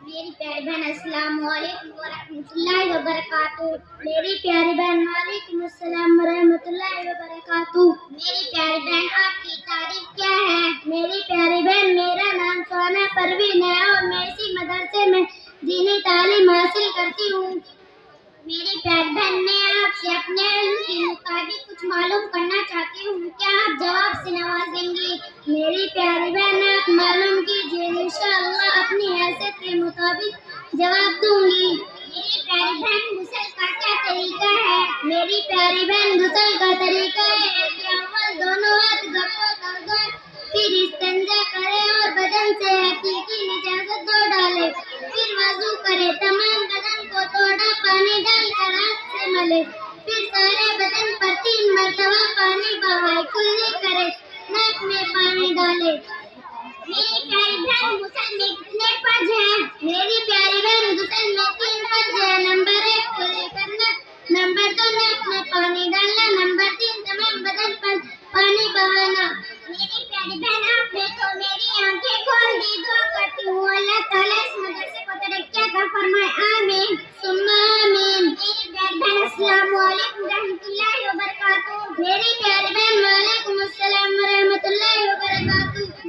میری پیاری بہن السلام علیکم ورحمۃ اللہ وبرکاتہ. میری پیاری بہن وعلیکم السلام ورحمۃ اللہ وبرکاتہ. میری پیاری بہن آپ کی تعریف کیا ہے؟ میری پیاری بہن میرا نام سونا پروین ہے اور میں اسی مدرسے میں دینی تعلیم حاصل کرتی ہوں. میری پیاری بہن میں آپ سے اپنے علم کے مطابق کچھ معلوم کرنا چاہتی ہوں. کیا آپ جواب سے نوازیں گی؟ میری پیاری بہن آپ معلوم کیجیے، انشاءاللہ اپنی حیثیت کے مطابق جواب دوں گی. میری پیاری بہن غسل کا کیا طریقہ ہے؟ میری پیاری بہن غسل کا طریقہ ہے کہ اول دونوں ہاتھ گپوں کر دو، پھر استنجا کرے اور بدن سے حقیقی نجاست دھو ڈالے، پھر وضو کرے، تمام بدن کو تھوڑا پانی ڈال کر ہاتھ سے ملے، پھر سارے بدن پر 3 مرتبہ پانی بہائے، کلی کرے، ناک میں پانی ڈالے. میری پیاری بہن غسل میں کتنے فرض ہیں؟ میری پیاری بہن غسل میں 3 فرض ہیں. نمبر 1 کلی کرنا، نمبر 2 ناک میں پانی ڈالنا، نمبر 3 تمام بدن پر پانی بہانا. میری پیاری بہن آپ نے تو میری آنکھیں کھول دی. دعا کرتی ہوں اللہ تعالیٰ اس مدرسے کو ترقی عطا فرمائے. آمین ثم آمین. میری پیاری بہن السلام علیکم ورحمۃ اللہ وبرکاتہ. میری پیاری بہن وعلیکم السلام ورحمۃ